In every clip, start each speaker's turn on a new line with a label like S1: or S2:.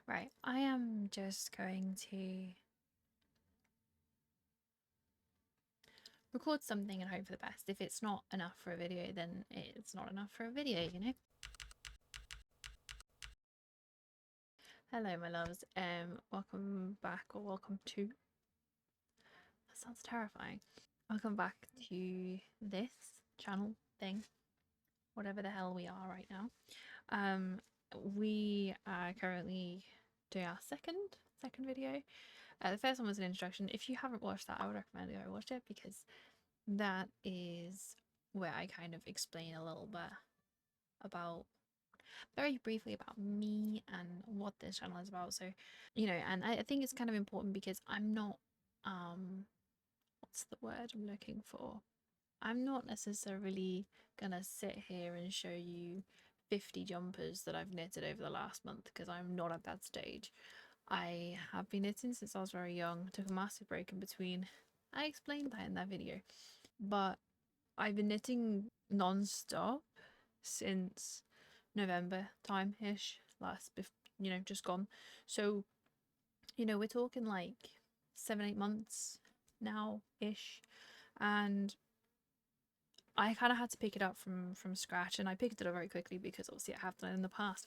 S1: Right, I am just going to record something and hope for the best. If it's not enough for a video, then it's not enough for a video, you know? Hello, my loves. Welcome back, or welcome to. That sounds terrifying. Welcome back to this channel thing, whatever the hell we are right now. We are currently doing our second video. The first one was an introduction. If you haven't watched that, I would recommend you go watch it, because that is where I kind of explain a little bit about, very briefly, about me and what this channel is about. So, and I think it's kind of important because I'm not, what's the word I'm looking for? I'm not necessarily gonna sit here and show you 50 jumpers that I've knitted over the last month, because I'm not at that stage. I have been knitting since I was very young, took a massive break in between. I explained that in that video, but I've been knitting non-stop since November time-ish, just gone. So, we're talking like 7-8 months now-ish, and I kind of had to pick it up from scratch, and I picked it up very quickly because obviously I have done it in the past.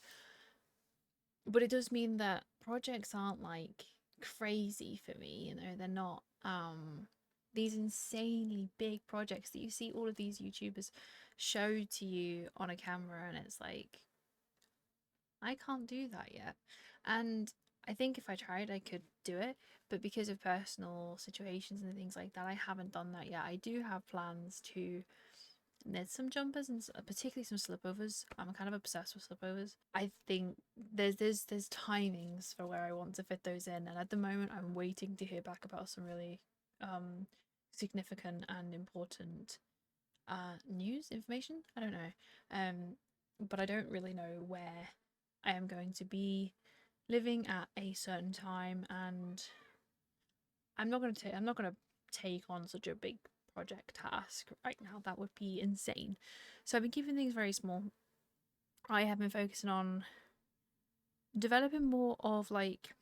S1: But it does mean that projects aren't like crazy for me, they're not these insanely big projects that you see all of these YouTubers show to you on a camera, and it's like, I can't do that yet. And I think if I tried, I could do it, but because of personal situations and things like that, I haven't done that yet. I do have plans to knit some jumpers, and particularly some slipovers. I'm kind of obsessed with slipovers. I think there's timings for where I want to fit those in, and at the moment I'm waiting to hear back about some really significant and important news information. I don't know, but I don't really know where I am going to be living at a certain time, and I'm not going to take on such a big project task right now. That would be insane. So I've been keeping things very small. I have been focusing on developing more of like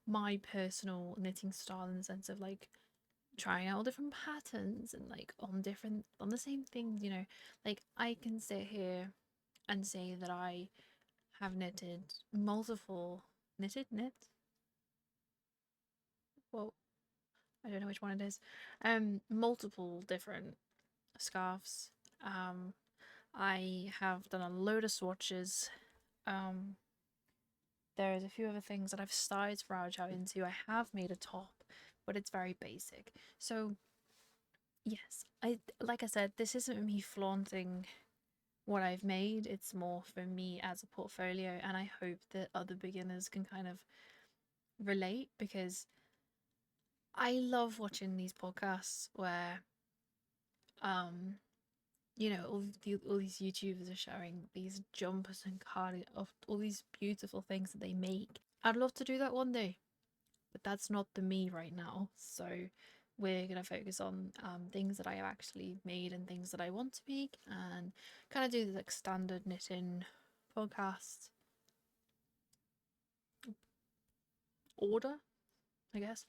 S1: my personal knitting style, in the sense of like trying out different patterns and like on the same things, like I can sit here and say that I have knitted multiple knit well, I don't know which one it is, multiple different scarves. I have done a load of swatches. There's a few other things that I've started to branch out into. I have made a top, but it's very basic. So yes, like I said, this isn't me flaunting what I've made. It's more for me as a portfolio, and I hope that other beginners can kind of relate, because I love watching these podcasts where all these YouTubers are sharing these jumpers and cardi of all these beautiful things that they make. I'd love to do that one day, but that's not the me right now. So we're gonna focus on things that I have actually made and things that I want to make, and kind of do the like standard knitting podcast order, I guess.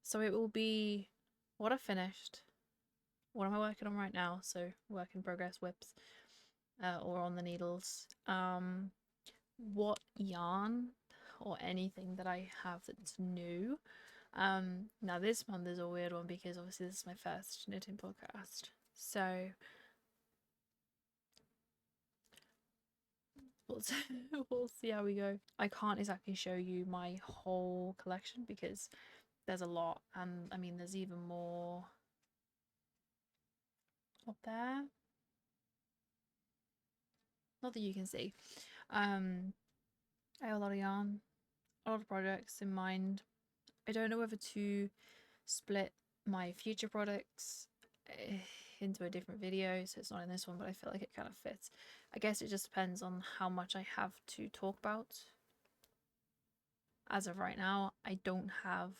S1: So it will be what I finished, what am I working on right now, so work in progress whips, or on the needles, what yarn or anything that I have that's new. Now this month is a weird one because obviously this is my first knitting podcast, so we'll see how we go. I can't exactly show you my whole collection because there's a lot, and I mean there's even more up there, not that you can see. I have a lot of yarn, a lot of projects in mind. I don't know whether to split my future products into a different video, so it's not in this one, but I feel like it kind of fits. I guess it just depends on how much I have to talk about. As of right now, I don't have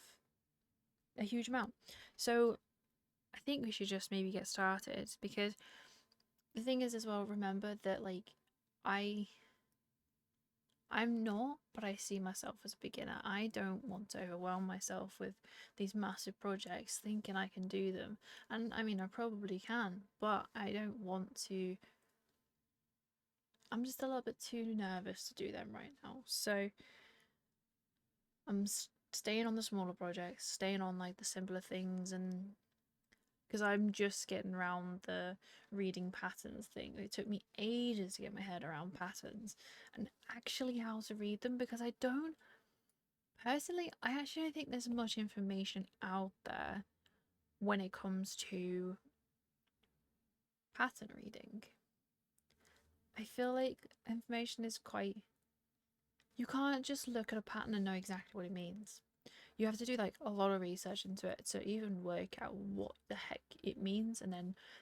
S1: a huge amount, so I think we should just maybe get started, because the thing is as well, remember that like I I'm not, but I see myself as a beginner. I don't want to overwhelm myself with these massive projects thinking I can do them. And I mean, I probably can, but I don't want to. I'm just a little bit too nervous to do them right now. So I'm staying on the smaller projects, staying on like the simpler things, and because I'm just getting around the reading patterns thing. It took me ages to get my head around patterns and actually how to read them because I don't personally, I actually don't think there's much information out there when it comes to pattern reading. I feel like information is quite. You can't just look at a pattern and know exactly what it means. You have to do like a lot of research into it to even work out what the heck it means, and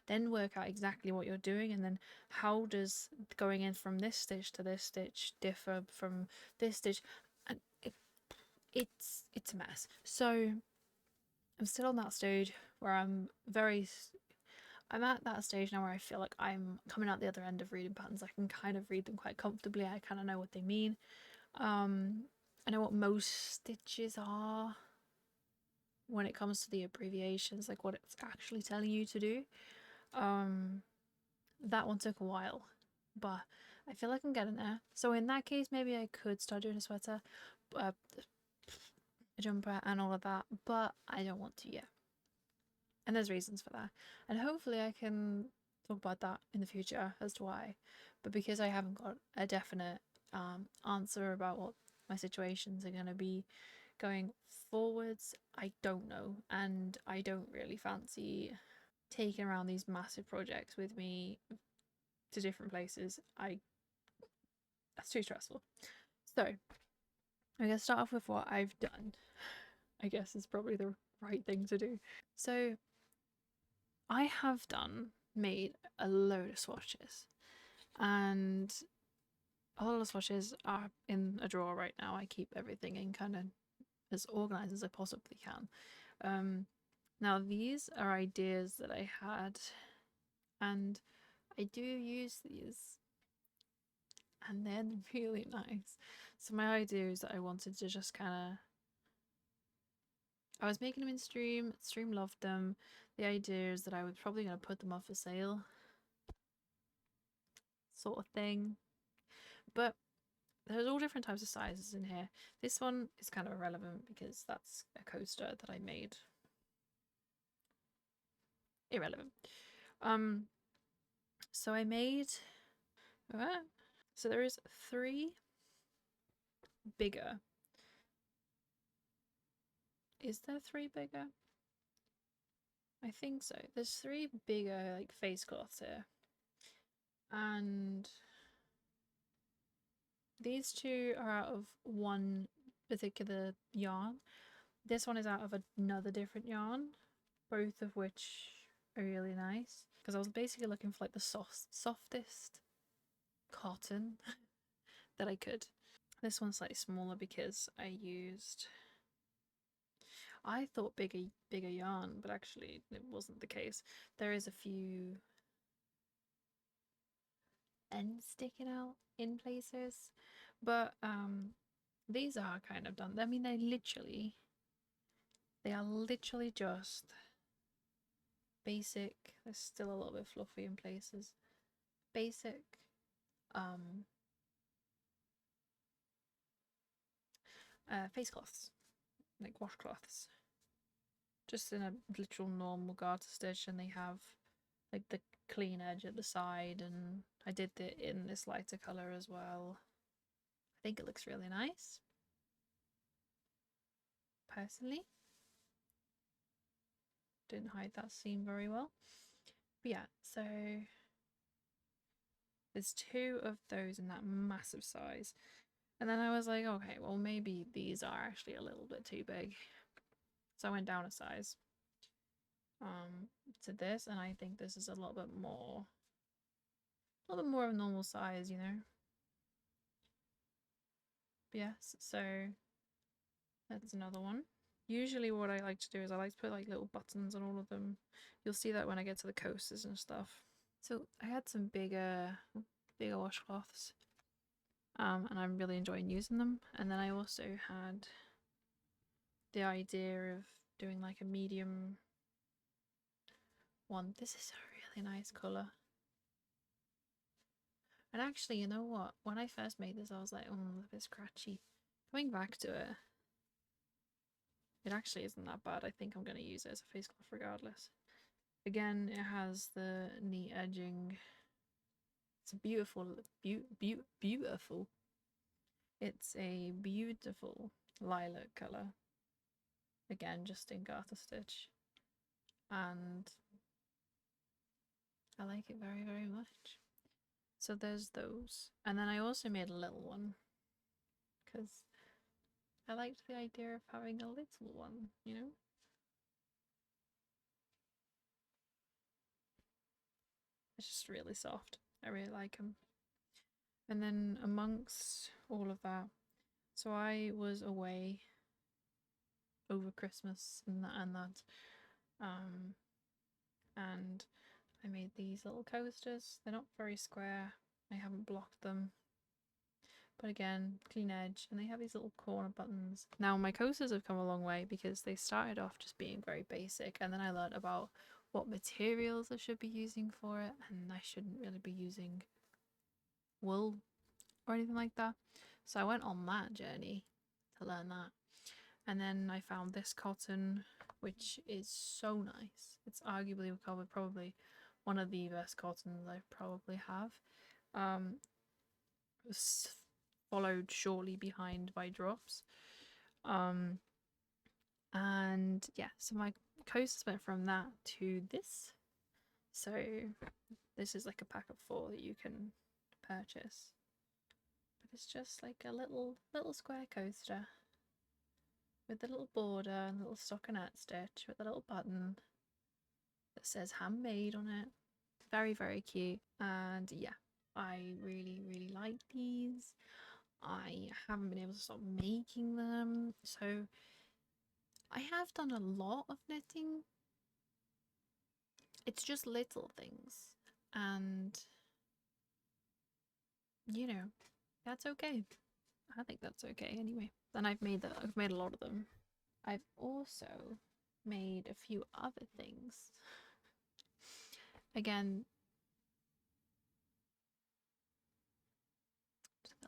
S1: then work out exactly what you're doing, and then how does going in from this stitch to this stitch differ from this stitch, and it's a mess. So I'm still on that stage where I'm at that stage now where I feel like I'm coming out the other end of reading patterns. I can kind of read them quite comfortably. I kind of know what they mean. I know what most stitches are when it comes to the abbreviations, like what it's actually telling you to do. That one took a while, but I feel like I'm getting there. So in that case, maybe I could start doing a sweater, a jumper, and all of that, but I don't want to yet. And there's reasons for that. And hopefully I can talk about that in the future as to why. But because I haven't got a definite answer about what my situations are going to be going forwards, I don't know. And I don't really fancy taking around these massive projects with me to different places. That's too stressful. So I'm going to start off with what I've done. I guess is probably the right thing to do. So I have made a load of swatches, and a lot of swatches are in a drawer right now. I keep everything in kind of as organized as I possibly can. Now these are ideas that I had, and I do use these, and they're really nice. So my idea is that I wanted to just kind of. I was making them in Stream. Stream loved them. The idea is that I was probably going to put them up for sale, sort of thing. But there's all different types of sizes in here. This one is kind of irrelevant because that's a coaster that I made. Irrelevant. So I made. So there is 3 bigger. Is there 3 bigger? I think so. There's 3 bigger like face cloths here, and these 2 are out of one particular yarn. This one is out of another different yarn, both of which are really nice. Because I was basically looking for like the softest cotton that I could. This one's slightly smaller because I thought bigger yarn, but actually it wasn't the case. There is a few ends sticking out in places, but these are kind of done. I mean, they are literally just basic. They're still a little bit fluffy in places. Basic face cloths, like washcloths, just in a literal normal garter stitch, and they have like the clean edge at the side, and I did it in this lighter color as well. I think it looks really nice, personally. Didn't hide that seam very well, but yeah, so there's 2 of those in that massive size, and then I was like, okay, well maybe these are actually a little bit too big, so I went down a size to this, and I think this is a little bit more of a normal size, you know. But yes, so that's another one. Usually what I like to do is I like to put like little buttons on all of them. You'll see that when I get to the coasters and stuff. So I had some bigger washcloths, and I'm really enjoying using them. And then I also had the idea of doing like a medium one. This is a really nice colour. And actually, you know what? When I first made this, I was like, oh, a bit scratchy. Coming back to it, it actually isn't that bad. I think I'm going to use it as a face cloth regardless. Again, it has the neat edging. It's a beautiful, beautiful. It's a beautiful lilac colour. Again, just in garter stitch. And I like it very, very much. So there's those. And then I also made a little one because I liked the idea of having a little one, you know? It's just really soft. I really like them. And then amongst all of that, so I was away over Christmas and um, and I made these little coasters. They're not very square. I haven't blocked them, but again, clean edge, and they have these little corner buttons. Now my coasters have come a long way because they started off just being very basic, and then I learned about what materials I should be using for it, and I shouldn't really be using wool or anything like that. So I went on that journey to learn that. And then I found this cotton, which is so nice. It's arguably probably one of the best cottons I probably have. Followed shortly behind by drops. And yeah, so my coasters went from that to this. So this is like a pack of 4 that you can purchase. But it's just like a little square coaster with a little border and a little stockinette stitch with a little button that says handmade on it. Very, very cute. And yeah, I really, really like these. I haven't been able to stop making them. So I have done a lot of knitting. It's just little things. And, you know, that's okay. I think that's okay anyway. And I've made a lot of them. I've also made a few other things. Again,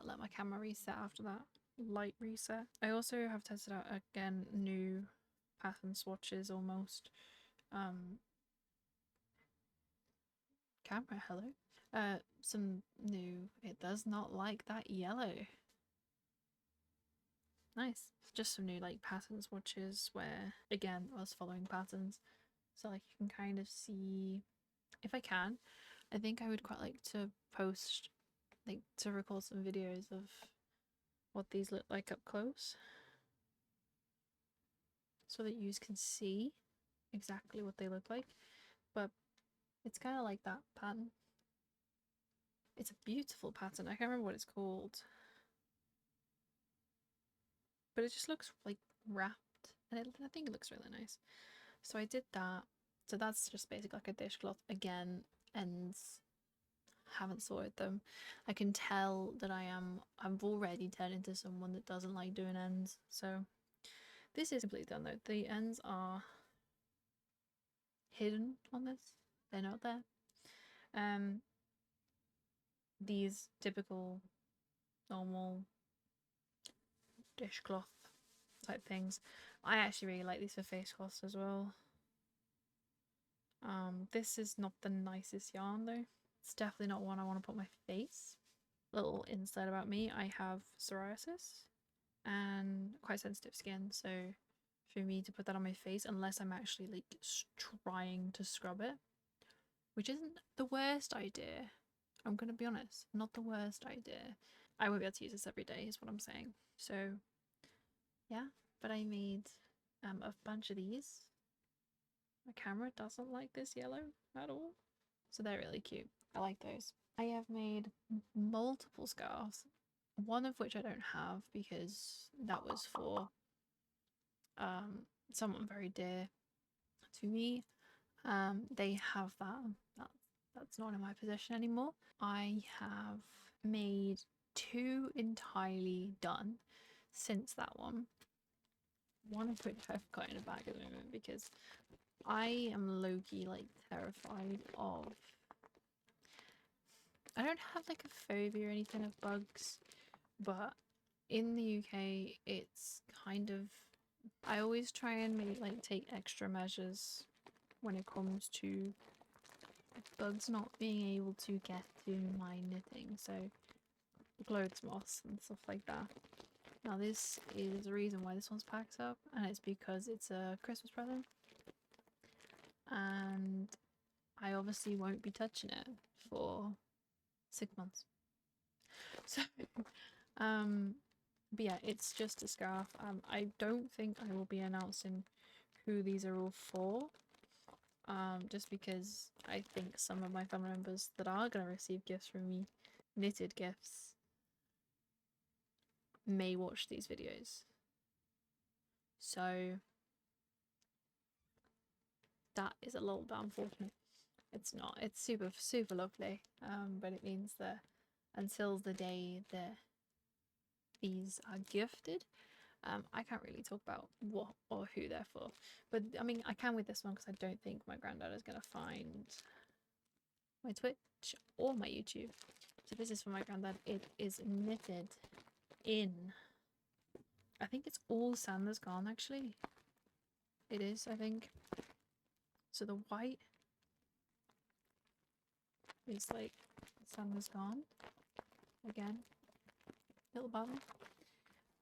S1: I'll let my camera reset after that. Light reset. I also have tested out again new pattern swatches almost. Camera, hello. Some new. It does not like that yellow. Nice. Just some new like pattern swatches where again I was following patterns, so like you can kind of see. If I can, I think I would quite like to post, like to record some videos of what these look like up close, so that you can see exactly what they look like. But it's kind of like that pattern. It's a beautiful pattern. I can't remember what it's called, but it just looks like wrapped, and I think it looks really nice. So I did that. So that's just basically like a dishcloth. Again, ends, haven't sorted them. I can tell that I've already turned into someone that doesn't like doing ends. So this is completely done though. The ends are hidden on this. They're not there. These typical normal dishcloth type things. I actually really like these for face cloths as well. This is not the nicest yarn though. It's definitely not one I want to put on my face. Little insight about me, I have psoriasis and quite sensitive skin, so for me to put that on my face, unless I'm actually like trying to scrub it, which isn't the worst idea, I'm gonna be honest, not the worst idea. I won't be able to use this every day is what I'm saying. So yeah, but I made a bunch of these. My camera doesn't like this yellow at all, so they're really cute. I like those. I have made multiple scarves, one of which I don't have because that was for someone very dear to me. They have that. That's not in my possession anymore. I have made two entirely done since that one. One of which I've got in a bag at the moment because I am low-key like terrified of. I don't have like a phobia or anything of bugs, but in the UK it's kind of, I always try and take extra measures when it comes to bugs not being able to get to my knitting, so clothes moths and stuff like that. Now this is the reason why this one's packed up, and it's because it's a Christmas present and I obviously won't be touching it for 6 months. So but yeah, it's just a scarf. I don't think I will be announcing who these are all for, just because I think some of my family members that are going to receive gifts from me, knitted gifts, may watch these videos. So that is a little bit unfortunate. It's not. It's super, super lovely. But it means that until the day that these are gifted, I can't really talk about what or who they're for. But I mean, I can with this one because I don't think my granddad is going to find my Twitch or my YouTube. So this is for my granddad. It is knitted in, I think it's all Sanders Gone actually. It is, I think. So the white is like Sanders Gone. Again, little button.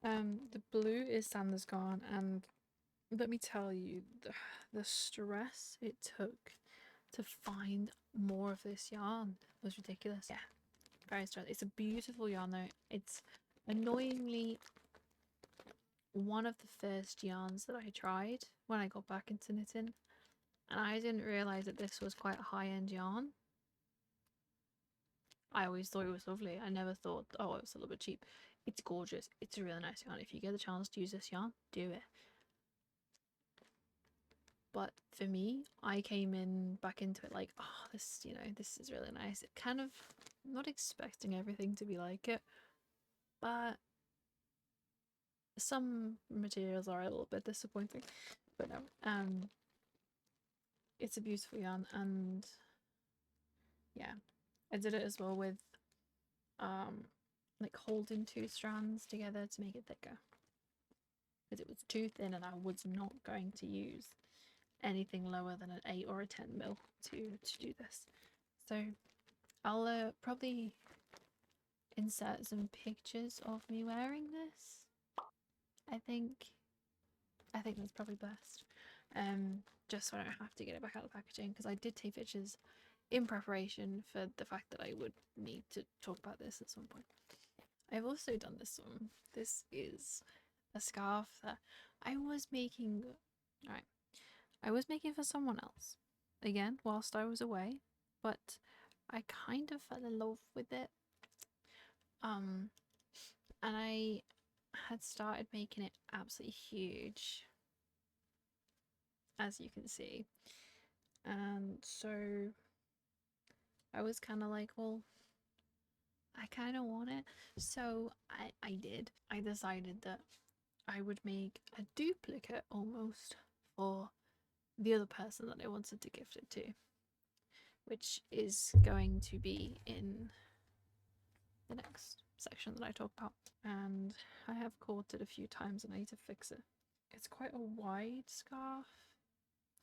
S1: The blue is Sanders Gone, and let me tell you, the stress it took to find more of this yarn was ridiculous. Yeah, very stressed. It's a beautiful yarn though. It's annoyingly one of the first yarns that I tried when I got back into knitting, and I didn't realise that this was quite a high-end yarn. I always thought it was lovely. I never thought, oh, it was a little bit cheap. It's gorgeous. It's a really nice yarn. If you get the chance to use this yarn, do it. But for me, I came in back into it like, oh, this, you know, this is really nice. It kind of, not expecting everything to be like it, but some materials are a little bit disappointing. But no, it's a beautiful yarn, and yeah, I did it as well with like holding two strands together to make it thicker, because it was too thin and I was not going to use anything lower than an 8 or a 10 mil to do this. So I'll probably insert some pictures of me wearing this. I think that's probably best, just so I don't have to get it back out of the packaging, because I did take pictures in preparation for the fact that I would need to talk about this at some point. I've also done this one. This is a scarf that I was making. Right, I was making for someone else, again, whilst I was away, but I kind of fell in love with it. And I had started making it absolutely huge, as you can see. And so I was kind of like, well, I kind of want it. So I did. I decided that I would make a duplicate almost for the other person that I wanted to gift it to, which is going to be in the next section that I talk about. And I have caught it a few times and I need to fix it. It's quite a wide scarf.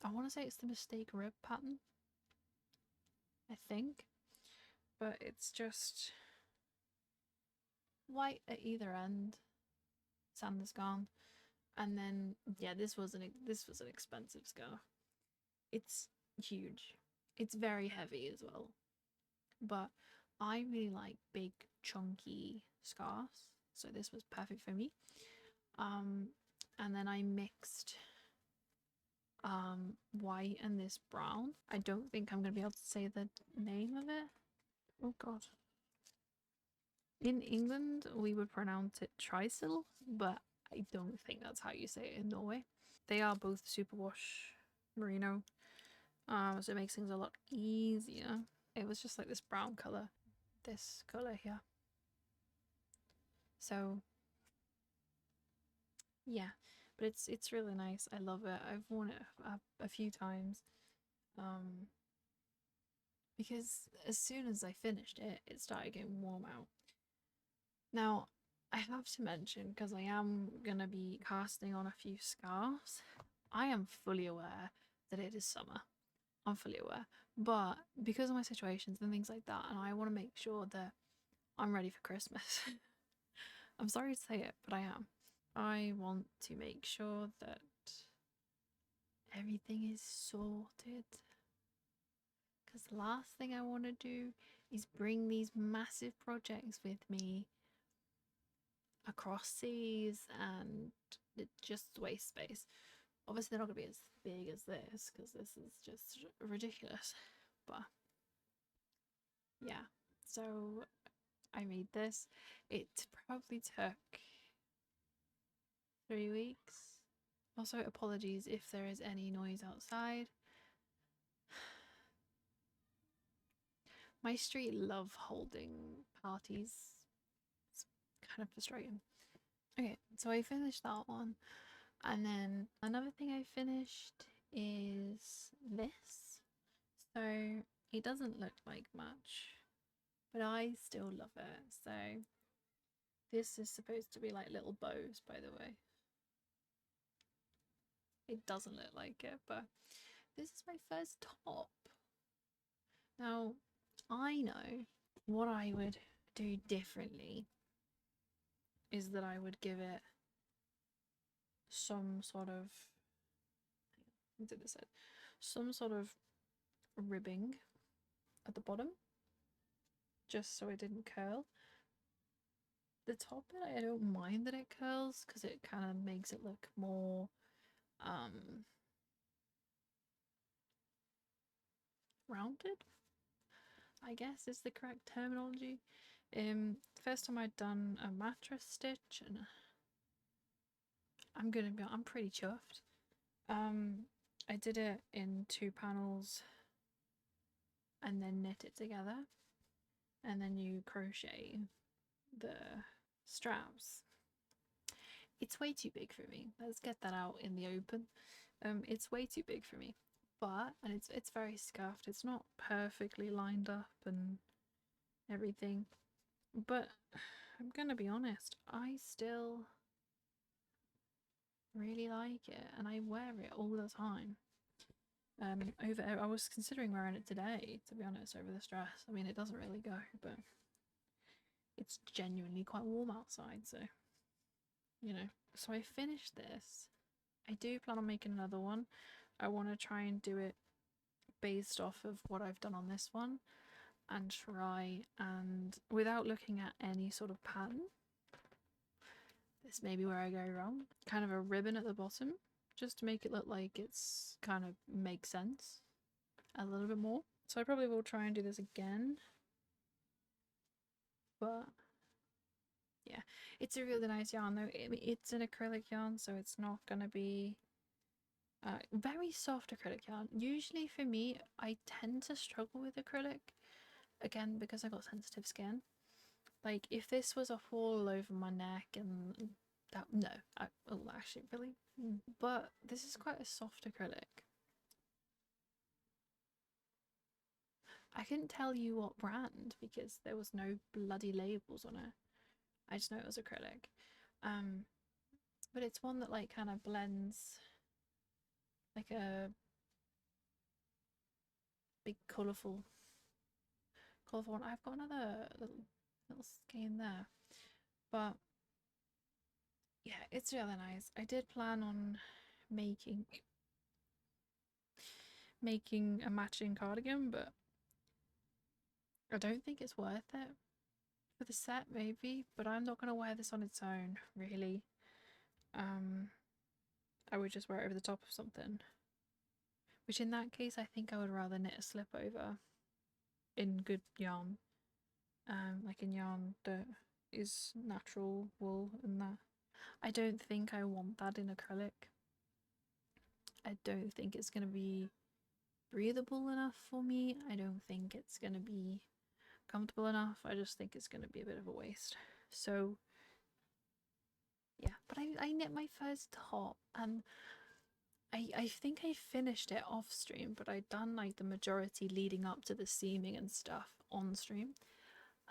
S1: I want to say it's the mistake rib pattern, I think, but it's just white at either end. Sanders Gone. And then yeah, this was an expensive scarf. It's huge. It's very heavy as well. But I really like big chunky scarves, so this was perfect for me. And then I mixed white and this brown. I don't think I'm gonna be able to say the name of it. Oh god. In England we would pronounce it tricycle, but I don't think that's how you say it in Norway. They are both superwash merino, so it makes things a lot easier. It was just like this brown color, this color here. So yeah, but it's really nice. I love it. I've worn it a few times, um, because as soon as I finished it, it started getting warm out. Now, I have to mention, because I am gonna be casting on a few scarves, I am fully aware that it is summer. I'm fully aware. But because of my situations and things like that, and I want to make sure that I'm ready for Christmas. I'm sorry to say it, but I am. I want to make sure that everything is sorted. Because the last thing I want to do is bring these massive projects with me across seas and it just waste space. Obviously, they're not going to be as big as this because this is just ridiculous. But yeah, so I made this. It probably took 3 weeks. Also, apologies if there is any noise outside. My street love holding parties. It's kind of frustrating. Okay, so I finished that one. And then another thing I finished is this. So it doesn't look like much, but I still love it. So this is supposed to be like little bows, by the way. It doesn't look like it, but this is my first top. Now, I know what I would do differently is that I would give it some sort of, some sort of ribbing at the bottom, just so it didn't curl. The top bit, I don't mind that it curls because it kind of makes it look more rounded, I guess is the correct terminology. First time I'd done a mattress stitch, and I'm pretty chuffed. I did it in 2 panels and then knit it together, and then you crochet the straps. It's way too big for me. Let's get that out in the open. It's way too big for me, and it's very scuffed. It's not perfectly lined up and everything, but I'm gonna be honest, I still really like it and I wear it all the time. I was considering wearing it today, to be honest, over this dress. I mean, it doesn't really go, but it's genuinely quite warm outside, so you know. So I finished this. I do plan on making another one. I want to try and do it based off of what I've done on this one and try and without looking at any sort of pattern. This may be where I go wrong. Kind of a ribbon at the bottom, just to make it look like it's kind of makes sense a little bit more. So I probably will try and do this again. But yeah, it's a really nice yarn though. It's an acrylic yarn, so it's not gonna be very soft acrylic yarn. Usually for me, I tend to struggle with acrylic, again because I got sensitive skin. Like if this was a fall over my neck and that, no, oh actually really, but this is quite a soft acrylic. I couldn't tell you what brand because there was no bloody labels on it. I just know it was acrylic. But it's one that like kind of blends like a big colourful one. I've got another little skein there. But yeah, it's really nice. I did plan on making a matching cardigan, but I don't think it's worth it. For the set maybe, but I'm not gonna wear this on its own, really. I would just wear it over the top of something. Which in that case I think I would rather knit a slip over in good yarn. Like in yarn that is natural wool and that. I don't think I want that in acrylic. I don't think it's gonna be breathable enough for me. I don't think it's gonna be comfortable enough. I just think it's gonna be a bit of a waste. So I knit my first top, and I think I finished it off stream, but I'd done like the majority leading up to the seaming and stuff on stream,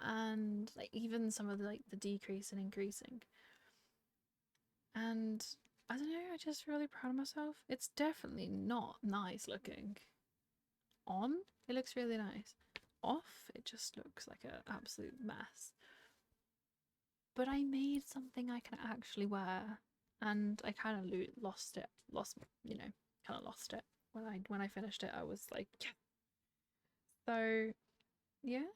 S1: and like even some of the, like the decrease and increasing. And I don't know, I just really proud of myself. It's definitely not nice looking. On, it looks really nice. Off, it just looks like an absolute mess. But I made something I can actually wear, and I kind of lost it. You know, kind of lost it when I finished it. I was like, yeah. So, yeah,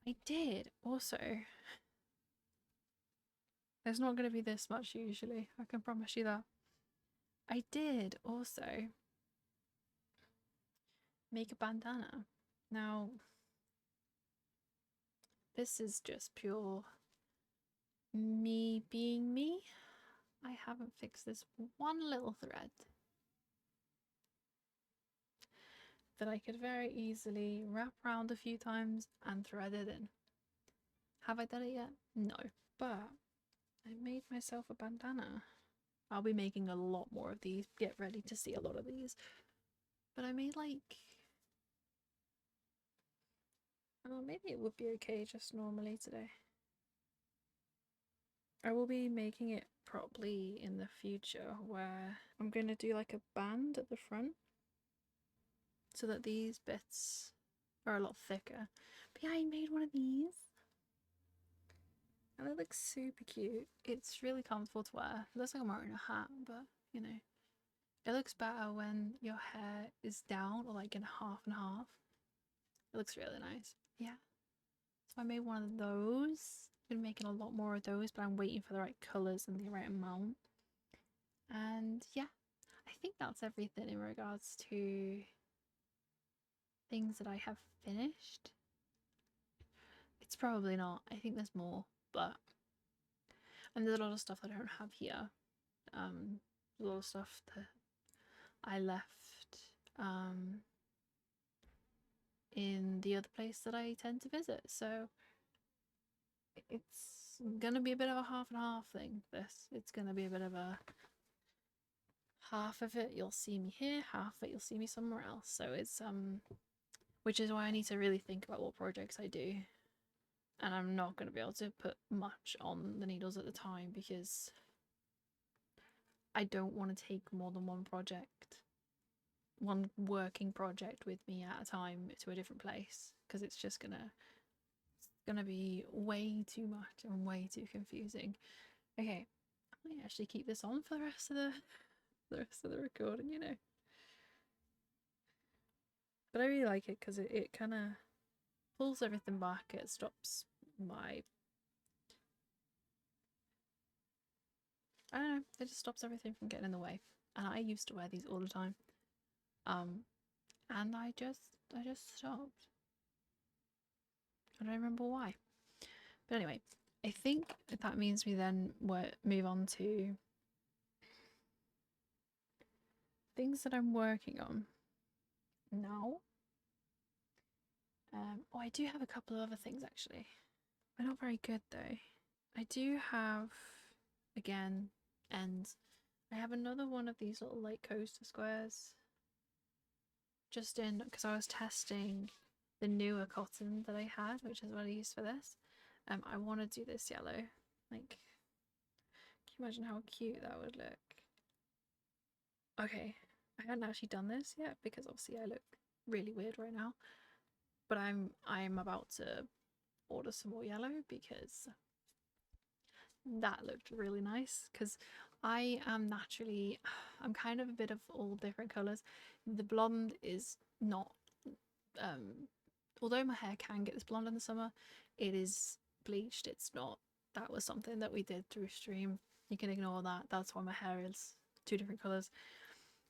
S1: I did also. There's not going to be this much usually. I can promise you that. I did also make a bandana. Now, this is just pure me being me. I haven't fixed this one little thread that I could very easily wrap around a few times and thread it in. Have I done it yet? No. But I made myself a bandana. I'll be making a lot more of these. Get ready to see a lot of these. But I made like... Oh, maybe it would be okay just normally today. I will be making it probably in the future where I'm going to do like a band at the front so that these bits are a lot thicker. But yeah, I made one of these and it looks super cute. It's really comfortable to wear. It looks like I'm wearing a hat, but you know, it looks better when your hair is down or like in half and half. It looks really nice. Yeah. So I made one of those. Been making a lot more of those, but I'm waiting for the right colours and the right amount. And yeah, I think that's everything in regards to things that I have finished. It's probably not. I think there's more, but and there's a lot of stuff that I don't have here. A lot of stuff that I left in the other place that I tend to visit. So it's gonna be a bit of a half and half thing. It's gonna be a bit of a half of it you'll see me here, half of it you'll see me somewhere else. So it's which is why I need to really think about what projects I do. And I'm not going to be able to put much on the needles at the time because I don't want to take more than one working project with me at a time to a different place, because it's just gonna be way too much and way too confusing. Okay, I might actually keep this on for the rest of the recording, you know. But I really like it because it kind of pulls everything back. It stops my... I don't know, it just stops everything from getting in the way. And I used to wear these all the time. And I just stopped. I don't remember why. But anyway, I think that means we then move on to things that I'm working on now. Oh, I do have a couple of other things actually. They're not very good though. I do have, again, ends. I have another one of these little like coaster squares. Just in, because I was testing the newer cotton that I had, which is what I used for this. I want to do this yellow. Like, can you imagine how cute that would look? Okay, I hadn't actually done this yet because obviously I look really weird right now. But I'm about to order some more yellow because that looked really nice. Because I am naturally, I'm kind of a bit of all different colours. The blonde is not, although my hair can get this blonde in the summer, it is bleached. It's not. That was something that we did through stream. You can ignore that. That's why my hair is two different colours.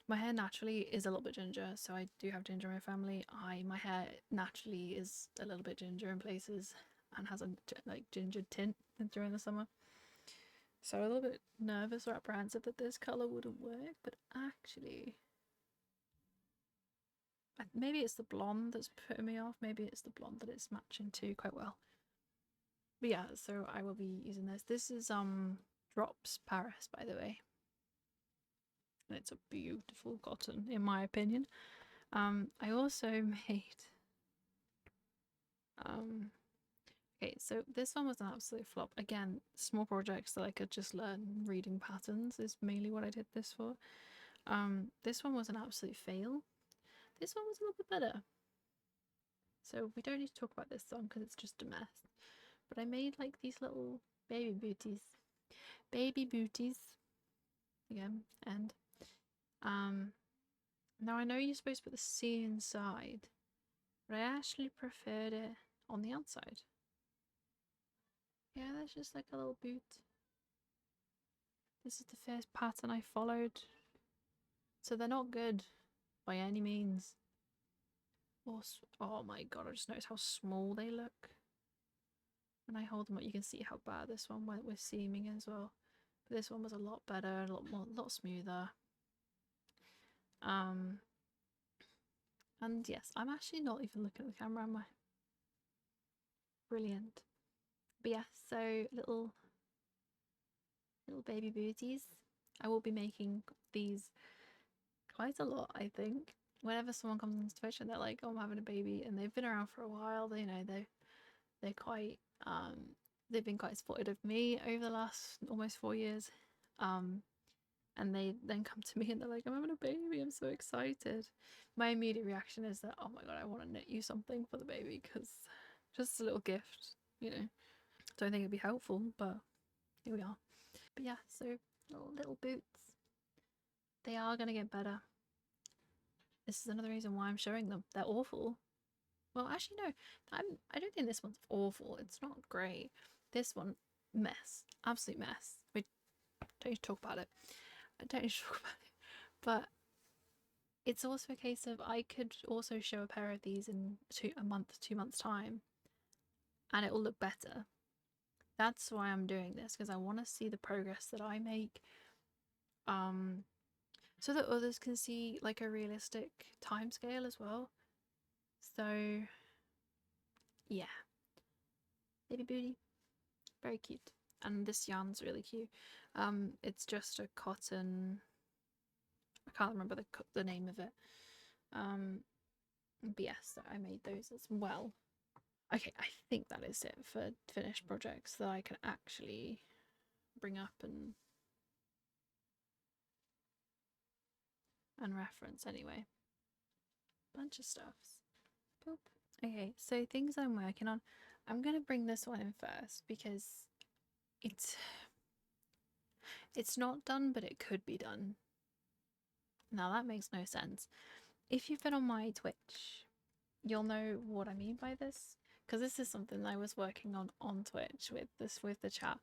S1: My hair naturally is a little bit ginger, so I do have ginger in my family. My hair naturally is a little bit ginger in places and has a like ginger tint during the summer. So I'm a little bit nervous or apprehensive that this colour wouldn't work, but actually maybe it's the blonde that's putting me off. Maybe it's the blonde that it's matching to quite well. But yeah, so I will be using this. This is Drops Paris, by the way. And it's a beautiful cotton, in my opinion. I also made okay, so this one was an absolute flop. Again, small projects that I could just learn reading patterns is mainly what I did this for. This one was an absolute fail. This one was a little bit better. So we don't need to talk about this song because it's just a mess. But I made like these little baby booties. Baby booties. Again, and now I know you're supposed to put the C inside, but I actually preferred it on the outside. Yeah, that's just like a little boot. This is the first pattern I followed. So they're not good by any means. Oh my god, I just noticed how small they look. When I hold them up, you can see how bad this one went with seaming as well. But this one was a lot better, a lot smoother. And yes, I'm actually not even looking at the camera, am I? Brilliant. But yeah, so little baby booties. I will be making these quite a lot, I think. Whenever someone comes on Twitch and they're like, "Oh, I'm having a baby," and they've been around for a while, they know they're quite they've been quite supportive of me over the last almost 4 years. And they then come to me and they're like, "I'm having a baby, I'm so excited." My immediate reaction is that, "Oh my god, I want to knit you something for the baby because just a little gift, you know." Don't think it'd be helpful, but here we are. But yeah, so little boots. They are gonna get better. This is another reason why I'm showing them. They're awful. Well, actually, no. I don't think this one's awful. It's not great. This one, mess. Absolute mess. We don't need to talk about it. I don't need to talk about it. But it's also a case of I could also show a pair of these in 2 months time, and it will look better. That's why I'm doing this, because I want to see the progress that I make. So that others can see like a realistic time scale as well. So yeah, baby booty, very cute, and this yarn's really cute. It's just a cotton. I can't remember the name of it. But yes, I made those as well. Okay, I think that is it for finished projects that I can actually bring up and reference anyway. Bunch of stuffs. Boop. Okay, so things I'm working on. I'm gonna bring this one in first because it's not done, but it could be done. Now that makes no sense. If you've been on my Twitch, you'll know what I mean by this, because this is something I was working on Twitch with the chat.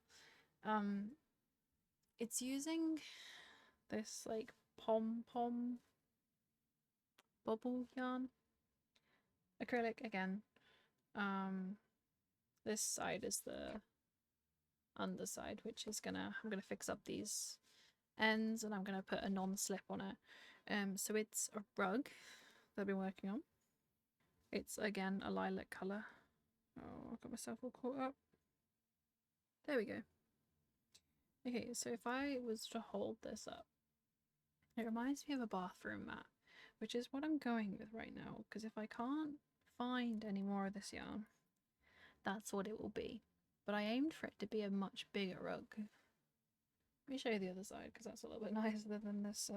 S1: It's using this like pom pom bubble yarn, acrylic again. This side is the underside, which is I'm gonna fix up these ends and I'm gonna put a non-slip on it. So it's a rug that I've been working on. It's again a lilac colour. Oh, I got myself all caught up. There we go. Okay, so if I was to hold this up, it reminds me of a bathroom mat, which is what I'm going with right now, because if I can't find any more of this yarn, that's what it will be. But I aimed for it to be a much bigger rug. Let me show you the other side, because that's a little bit nicer than this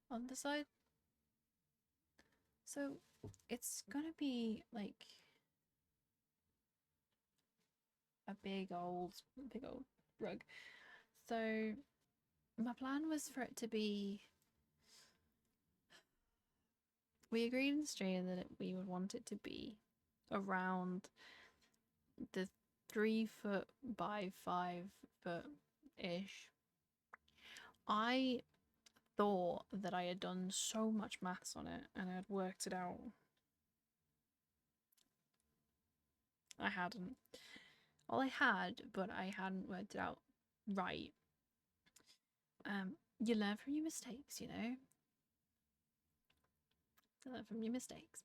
S1: underside. So it's gonna be like a big old rug. So my plan was for it to be, we agreed in the stream that we would want it to be around the 3 foot by 5 foot ish. I thought that I had done so much maths on it and I had worked it out. I hadn't. Well, I had, but I hadn't worked it out right. You learn from your mistakes, you know? You learn from your mistakes.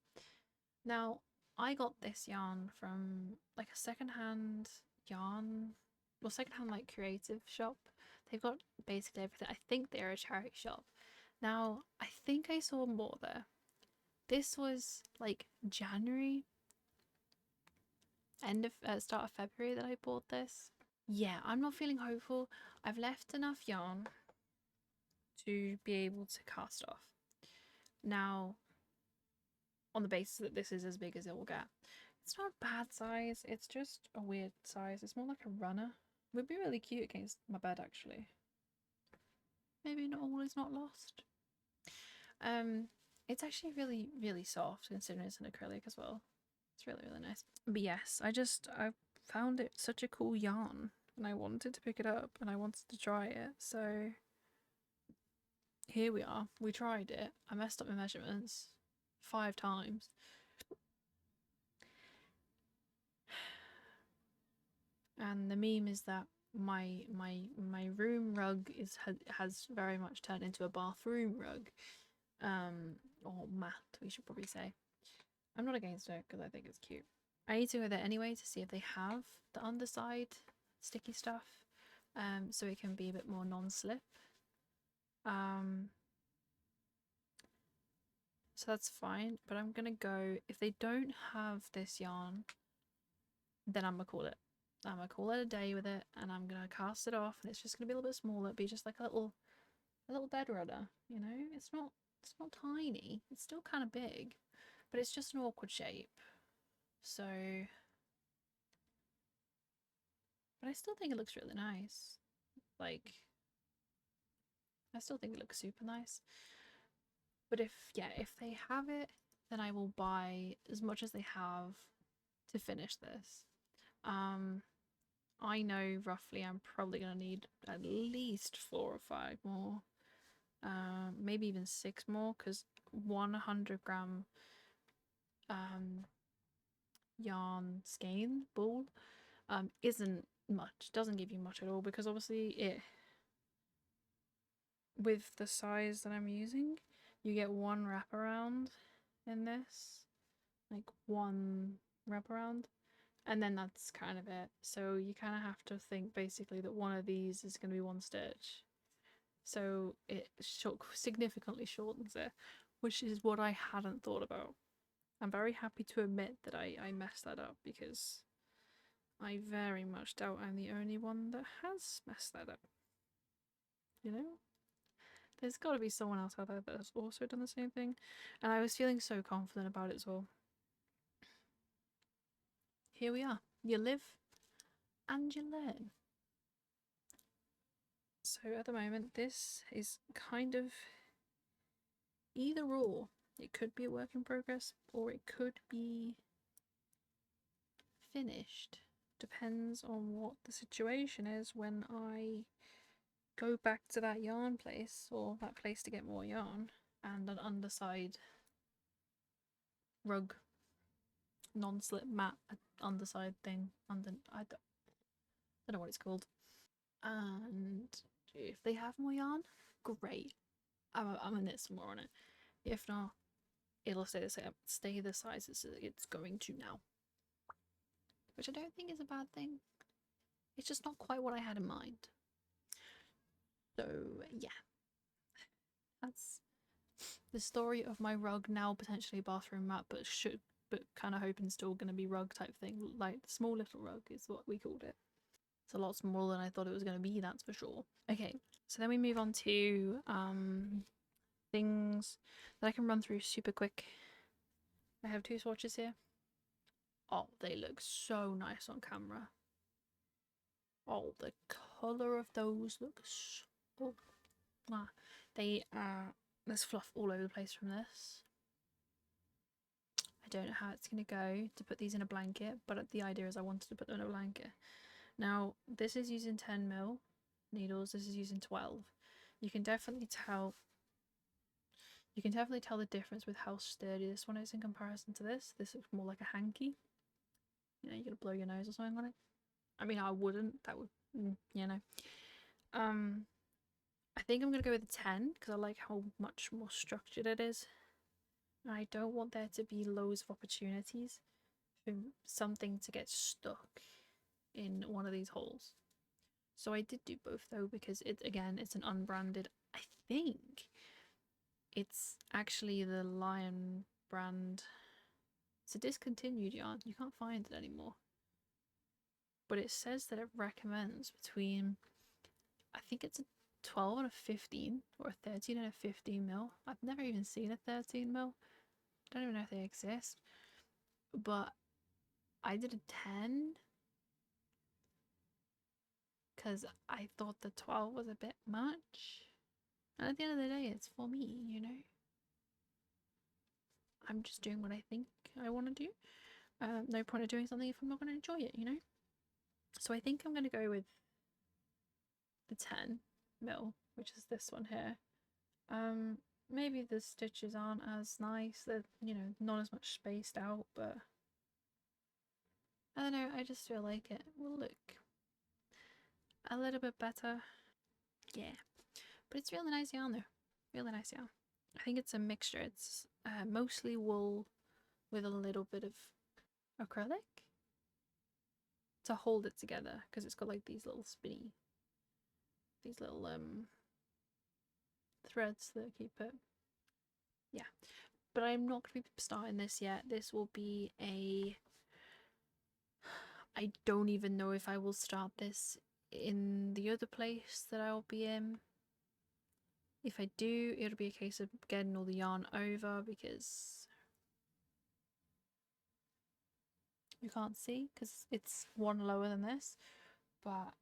S1: Now, I got this yarn from like a secondhand yarn well, secondhand like creative shop. They've got basically everything. I think they're a charity shop. Now, I think I saw more there. This was like January, end of start of February that I bought this. Yeah, I'm not feeling hopeful. I've left enough yarn to be able to cast off. Now, on the basis that this is as big as it will get. It's not a bad size, it's just a weird size. It's more like a runner. It would be really cute against my bed, actually. Maybe not all is not lost. It's actually really, really soft considering it's an acrylic as well. It's really, really nice. But yes, I found it such a cool yarn and I wanted to pick it up and I wanted to try it. So here we are. We tried it. I messed up my measurements 5 times. And the meme is that my room rug has very much turned into a bathroom rug, or mat, we should probably say. I'm not against it because I think it's cute. I need to go there anyway to see if they have the underside sticky stuff, so it can be a bit more non-slip. So that's fine, but I'm gonna go, if they don't have this yarn, then I'm gonna call it. I'm gonna call it a day with it, and I'm gonna cast it off, and it's just gonna be a little bit smaller. It'll be just like a little bed runner, you know. It's not tiny. It's still kind of big, but it's just an awkward shape. So, but I still think it looks really nice. Like, I still think it looks super nice. But if they have it, then I will buy as much as they have to finish this. I know roughly I'm probably going to need at least 4 or 5 more, maybe even 6 more, because 100-gram yarn skein ball isn't much, doesn't give you much at all, because obviously it, with the size that I'm using, you get 1 wraparound in this, like 1 wraparound. And then that's kind of it. So you kind of have to think basically that one of these is going to be 1 stitch. So it significantly shortens it, which is what I hadn't thought about. I'm very happy to admit that I messed that up, because I very much doubt I'm the only one that has messed that up. You know? There's got to be someone else out there that has also done the same thing. And I was feeling so confident about it as well. Here we are. You live and you learn. So at the moment, this is kind of either or. It could be a work in progress, or it could be finished. Depends on what the situation is when I go back to that yarn place, or that place to get more yarn, and an underside rug, non-slip mat underside thing. I don't know what it's called. And if they have more yarn, great. I'm gonna knit some more on it. If not, it'll stay the same, stay the size it's going to now, which I don't think is a bad thing. It's just not quite what I had in mind. So yeah, that's the story of my rug, now potentially bathroom mat, but kind of hoping still going to be rug type thing. Like small little rug is what we called it. It's a lot smaller than I thought it was going to be, that's for sure. Okay, so then we move on to things that I can run through super quick. I have 2 swatches here. Oh, they look so nice on camera. Oh, the colour of those looks so... They are... There's fluff all over the place from this. I don't know how it's going to go to put these in a blanket, but the idea is I wanted to put them in a blanket. Now, this is using 10mm needles, this is using 12. You can definitely tell the difference with how sturdy this one is in comparison to this. This looks more like a hanky. You know, you're gonna blow your nose or something on it. I mean, I wouldn't. That would, you know. I think I'm gonna go with a 10 because I like how much more structured it is. And I don't want there to be loads of opportunities for something to get stuck in one of these holes. So I did do both though, because it's an unbranded. I think it's actually the Lion brand. It's a discontinued yarn. You can't find it anymore. But it says that it recommends between, I think it's a 12 and a 15, or a 13 and a 15 mil. I've never even seen a 13 mil. I don't even know if they exist. But I did a 10 because I thought the 12 was a bit much. And at the end of the day, it's for me, you know? I'm just doing what I think I want to do. No point of doing something if I'm not going to enjoy it, you know? So I think I'm going to go with the 10 mil, which is this one here. Maybe the stitches aren't as nice. They're, not as much spaced out, but I don't know. I just feel like it will look a little bit better. Yeah. But it's really nice yarn though. Really nice yarn. I think it's a mixture. It's mostly wool with a little bit of acrylic to hold it together, because it's got like these little threads that keep it. Yeah. But I'm not going to be starting this yet. This will be I don't even know if I will start this in the other place that I'll be in. If I do, it'll be a case of getting all the yarn over, because you can't see because it's one lower than this, but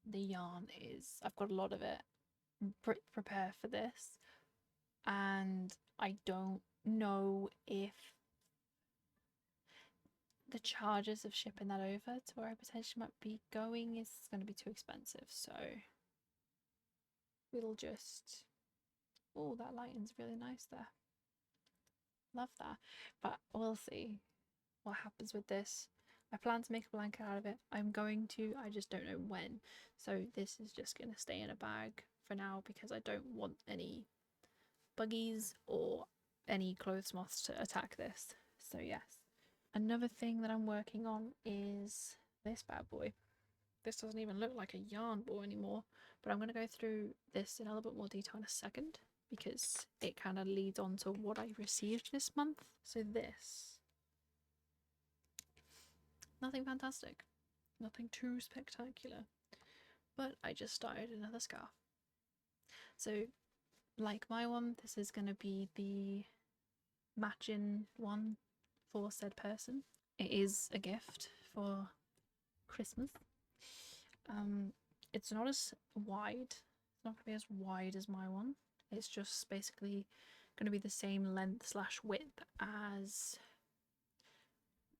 S1: the yarn is, I've got a lot of it prepared for this, and I don't know if the charges of shipping that over to where I potentially might be going is going to be too expensive, so we'll just, oh, that lighting's really nice there, love that. But we'll see what happens with this. I plan to make a blanket out of it. I'm going to, I just don't know when. So this is just going to stay in a bag for now, because I don't want any buggies or any clothes moths to attack this. So yes. Another thing that I'm working on is this bad boy. This doesn't even look like a yarn ball anymore, but I'm going to go through this in a little bit more detail in a second, because it kind of leads on to what I received this month. So this, nothing fantastic, nothing too spectacular, but I just started another scarf. So like my one, this is going to be the matching one for said person. It is a gift for Christmas. It's not as wide, it's not going to be as wide as my one. It's just basically going to be the same length slash width as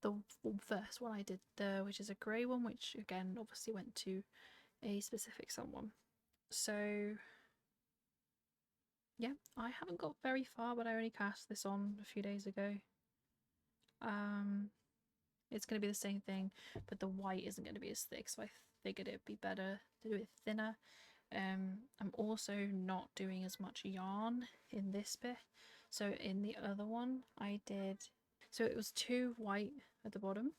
S1: the first one I did, which is a grey one, which again obviously went to a specific someone. So yeah, I haven't got very far, but I only cast this on a few days ago. It's going to be the same thing, but the white isn't going to be as thick, so I figured it'd be better to do it thinner. I'm also not doing as much yarn in this bit. So in the other one I did, so it was 2 white at the bottom,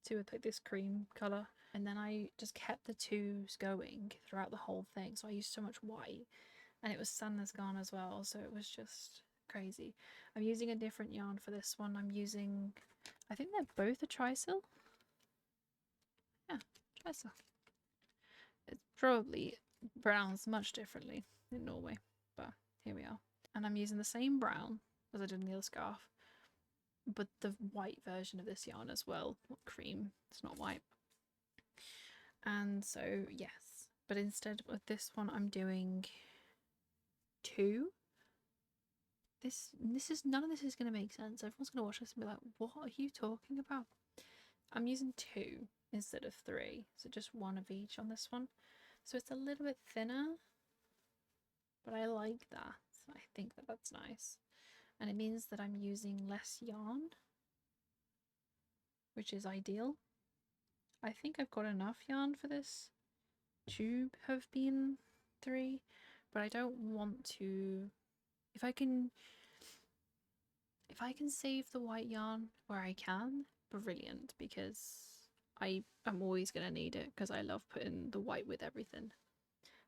S1: 2 with like this cream colour, and then I just kept the 2s going throughout the whole thing. So I used so much white, and it was Santa's gone as well, so it was just crazy. I'm using a different yarn for this one. I'm using, I think they're both a trysil. Yeah, trysil. It's probably pronounced much differently in Norway, but here we are. And I'm using the same brown as I did in the other scarf, but the white version of this yarn as well. Not cream, it's not white. And so yes, but instead of this one I'm doing 2. This is, none of this is going to make sense. Everyone's going to watch this and be like, what are you talking about? I'm using 2 instead of 3, so just 1 of each on this one. So it's a little bit thinner, but I like that. I think that that's nice. And it means that I'm using less yarn, which is ideal. I think I've got enough yarn for this to have been 3, but I don't want to, if I can save the white yarn where I can, brilliant, because I am always going to need it because I love putting the white with everything.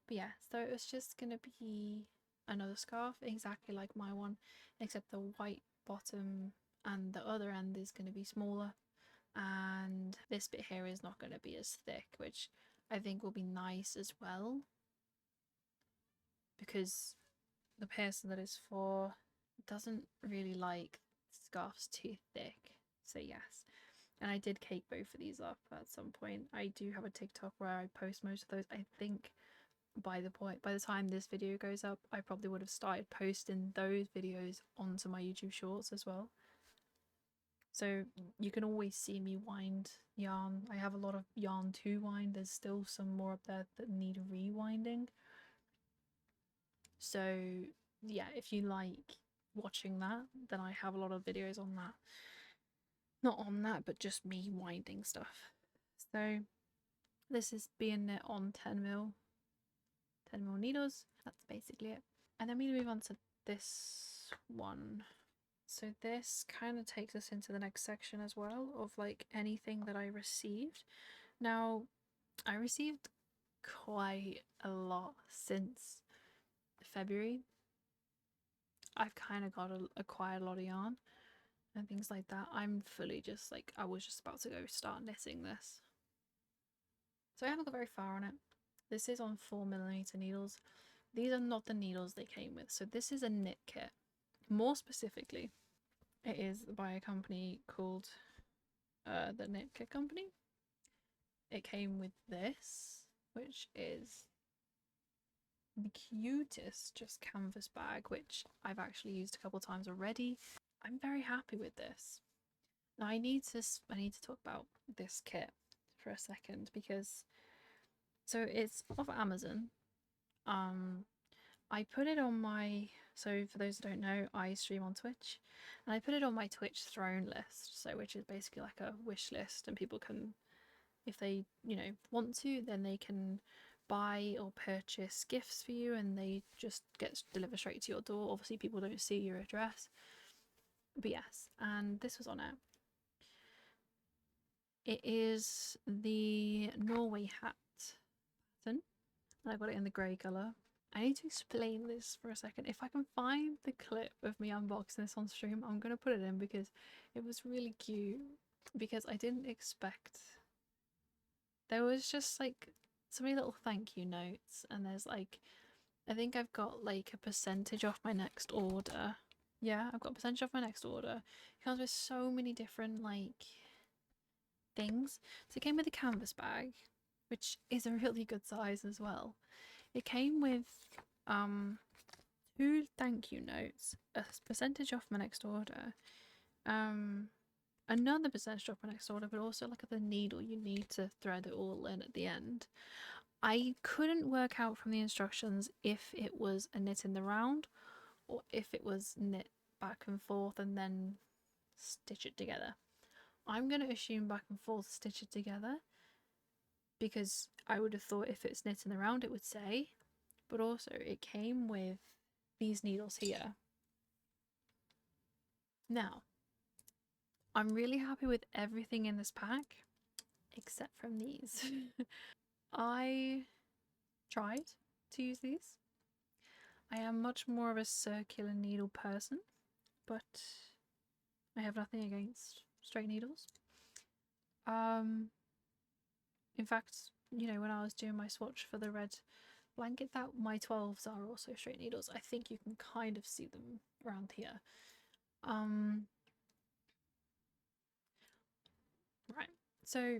S1: But yeah, so it was just going to be another scarf exactly like my one, except the white bottom and the other end is going to be smaller, and this bit here is not going to be as thick, which I think will be nice as well, because the person that is for doesn't really like scarves too thick. So yes, and I did cake both of these up at some point. I do have a TikTok where I post most of those. I think by the time this video goes up, I probably would have started posting those videos onto my YouTube shorts as well. So you can always see me wind yarn. I have a lot of yarn to wind. There's still some more up there that need rewinding. So yeah, if you like watching that, then I have a lot of videos on that. Not on that, but just me winding stuff. So this is being knit on 10mm needles. That's basically it. And then we move on to this one. So this kind of takes us into the next section as well, of like anything that I received. Now, I received quite a lot since February. I've kind of got acquired a lot of yarn and things like that. I'm fully just like, I was just about to go start knitting this. So I haven't got very far on it. This is on 4mm needles. These are not the needles they came with. So this is a knit kit. More specifically, it is by a company called the Knit Kit Company. It came with this, which is the cutest just canvas bag, which I've actually used a couple times already. I'm very happy with this. Now I need to talk about this kit for a second, because so it's off Amazon. I put it on my, so for those who don't know, I stream on Twitch, and I put it on my Twitch throne list, so which is basically like a wish list, and people can, if they, you know, want to, then they can buy or purchase gifts for you, and they just get delivered straight to your door. Obviously people don't see your address, but yes, and this was on it. It is the Norway hat pattern, and I got it in the grey colour. I need to explain this for a second. If I can find the clip of me unboxing this on stream, I'm going to put it in, because it was really cute. Because I didn't expect... There was just like so many little thank you notes, and there's like... I think I've got like a percentage off my next order. Yeah, I've got a percentage off my next order. It comes with so many different like things. So it came with a canvas bag, which is a really good size as well. It came with 2 thank you notes, a percentage off my next order, another percentage off my next order, but also like the needle you need to thread it all in at the end. I couldn't work out from the instructions if it was a knit in the round or if it was knit back and forth and then stitch it together. I'm going to assume back and forth, stitch it together, because I would have thought if it's knit in the round it would say, but also it came with these needles here. Now, I'm really happy with everything in this pack except from these. I tried to use these. I am much more of a circular needle person, but I have nothing against straight needles. In fact, you know, when I was doing my swatch for the red blanket, that my 12s are also straight needles. I think you can kind of see them around here. Right, so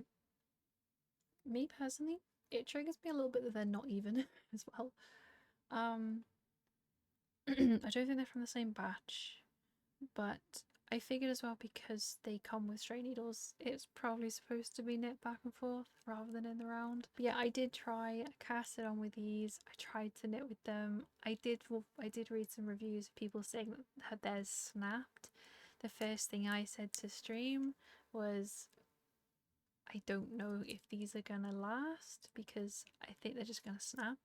S1: me personally, it triggers me a little bit that they're not even as well. I don't think they're from the same batch, but I figured as well, because they come with straight needles, it's probably supposed to be knit back and forth rather than in the round. But yeah, I did try, I cast it on with these, I tried to knit with them. I did read some reviews of people saying that theirs snapped. The first thing I said to stream was, I don't know if these are gonna last, because I think they're just gonna snap.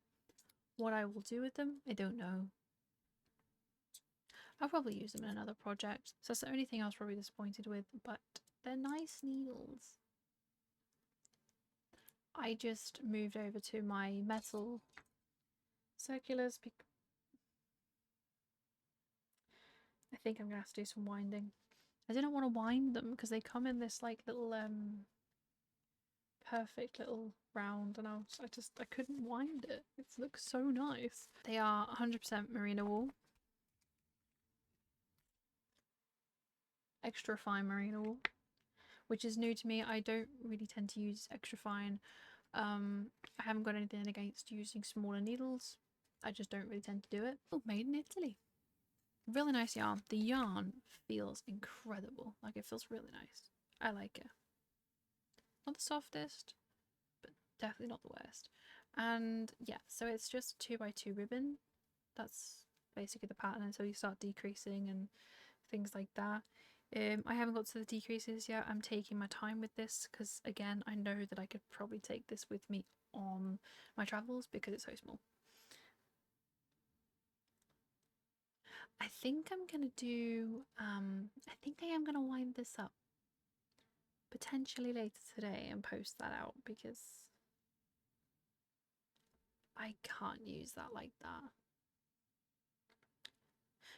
S1: What I will do with them, I don't know. I'll probably use them in another project, so that's the only thing I was probably disappointed with, but they're nice needles. I just moved over to my metal circulars. I think I'm gonna have to do some winding. I didn't want to wind them because they come in this like little perfect little round, and I couldn't wind it. It looks so nice. They are 100% merino wool, extra fine merino wool, which is new to me. I don't really tend to use extra fine. I haven't got anything against using smaller needles. I just don't really tend to do it. Oh, made in Italy. Really nice yarn. The yarn feels incredible. Like, it feels really nice. I like it. Not the softest, but definitely not the worst. And yeah, so it's just 2x2 ribbon. That's basically the pattern until you start decreasing and things like that. I haven't got to the decreases yet. I'm taking my time with this because, again, I know that I could probably take this with me on my travels because it's so small. I think I'm gonna do, I think I am gonna wind this up potentially later today and post that out because I can't use that like that.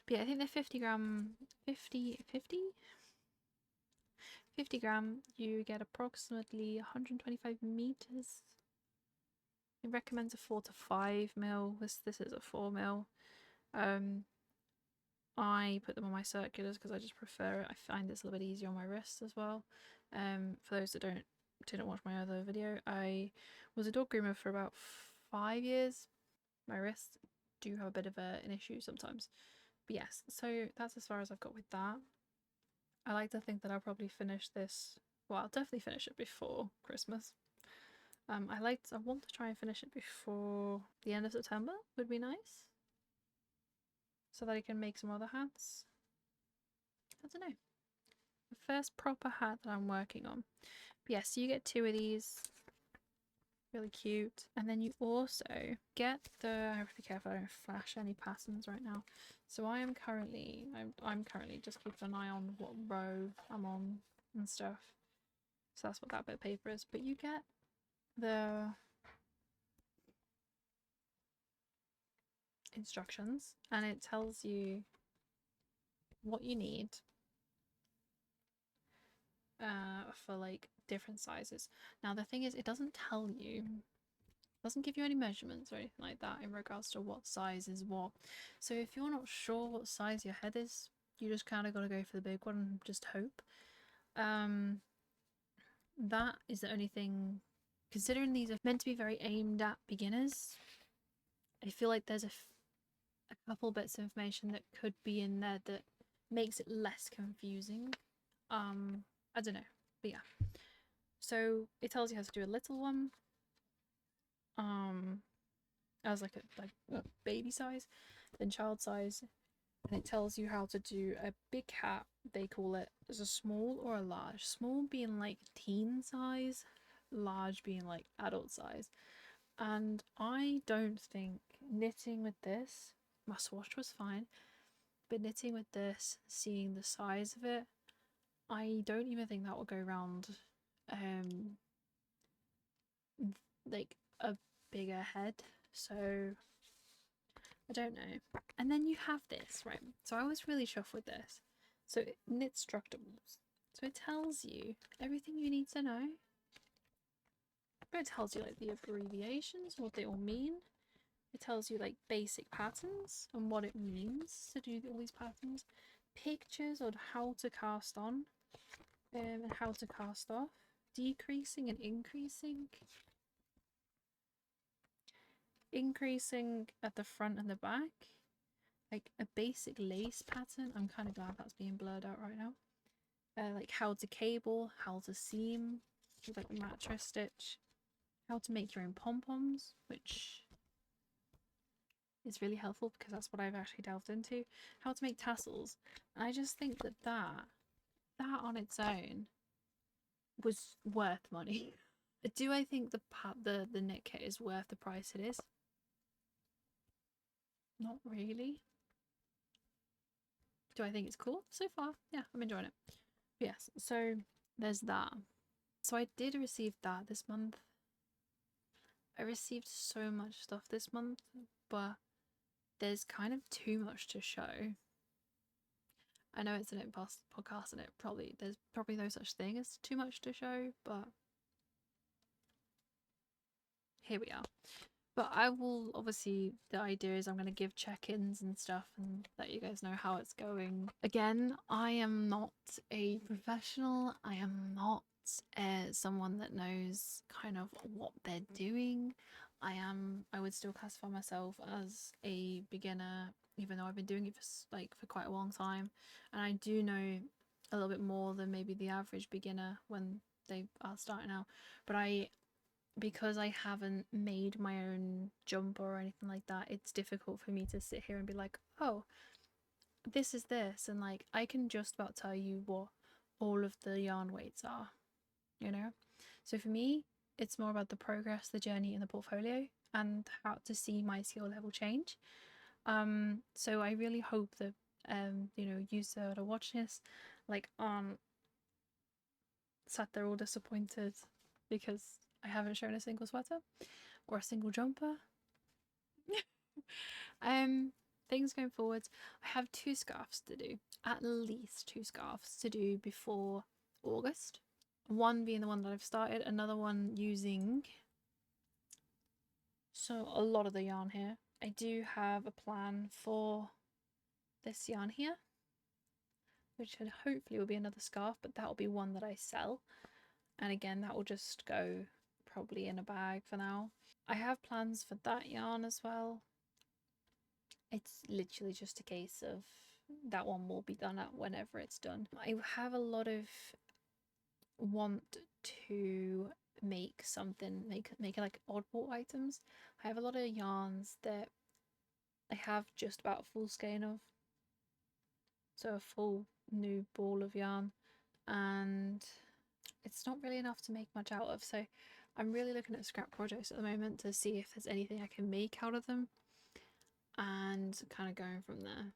S1: But yeah, I think the 50 gram, 50 gram, you get approximately 125 meters. It recommends a 4 to 5 mil. This is a 4 mil. I put them on my circulars because I just prefer it. I find it's a little bit easier on my wrists as well. For those that didn't watch my other video, I was a dog groomer for about 5 years. My wrists do have a bit of an issue sometimes. But yes, so that's as far as I've got with that. I like to think that I'll probably finish this. Well, I'll definitely finish it before Christmas. I want to try and finish it before the end of September. Would be nice, so that I can make some other hats. I don't know. The first proper hat that I'm working on. But yes, so you get 2 of these. Really cute. And then you also get the, I have to be careful I don't flash any patterns right now. So I'm currently just keeping an eye on what row I'm on and stuff. So that's what that bit of paper is. But you get the instructions and it tells you what you need for like different sizes. Now the thing is, it doesn't tell you, doesn't give you any measurements or anything like that in regards to what size is what. So if you're not sure what size your head is, you just kind of got to go for the big one and just hope. That is the only thing, considering these are meant to be very aimed at beginners. I feel like there's a couple bits of information that could be in there that makes it less confusing. I don't know, but yeah. So it tells you how to do a little one, as like a baby size, then child size, and it tells you how to do a big hat. They call it as a small or a large. Small being like teen size, large being like adult size. And I don't think knitting with this, my swatch was fine, but knitting with this, seeing the size of it, I don't even think that will go around like a bigger head. So I don't know. And then you have this, right? So I was really chuffed with this. So Knitstructables. So it tells you everything you need to know. But it tells you like the abbreviations, what they all mean. It tells you like basic patterns and what it means to do all these patterns. Pictures on how to cast on and how to cast off. Decreasing and increasing. Increasing at the front and the back. Like a basic lace pattern. I'm kind of glad that's being blurred out right now. Like how to cable, how to seam, like mattress stitch, how to make your own pom-poms, which is really helpful because that's what I've actually delved into. How to make tassels. And I just think that that on its own was worth money. Do I think the knit kit is worth the price it is? Not really. Do I think it's cool? So far, yeah, I'm enjoying it. Yes, so there's that. So I did receive that this month. I received so much stuff this month, but there's kind of too much to show. I know it's an podcast and there's probably no such thing as too much to show, but here we are. But I will, obviously, the idea is I'm going to give check-ins and stuff and let you guys know how it's going. Again, I am not a professional. I am not someone that knows kind of what they're doing. I would still classify myself as a beginner, even though I've been doing it for quite a long time. And I do know a little bit more than maybe the average beginner when they are starting out. But because I haven't made my own jumper or anything like that, it's difficult for me to sit here and be like, oh, this is this, and like I can just about tell you what all of the yarn weights are, you know? So for me, it's more about the progress, the journey, and the portfolio, and how to see my skill level change. So I really hope that users that are watching this like aren't sat there all disappointed because I haven't shown a single sweater or a single jumper. Things going forwards, I have 2 scarves to do, at least 2 scarves to do before August. One being the one that I've started, another one using a lot of the yarn here. I do have a plan for this yarn here, which hopefully will be another scarf, but that will be one that I sell. And again, that will just go probably in a bag for now. I have plans for that yarn as well. It's literally just a case of that one will be done at whenever it's done. I have a lot of want to make something, make like oddball items. I have a lot of yarns that I have just about a full skein of, so a full new ball of yarn, and it's not really enough to make much out of. So I'm really looking at scrap projects at the moment to see if there's anything I can make out of them, and kind of going from there.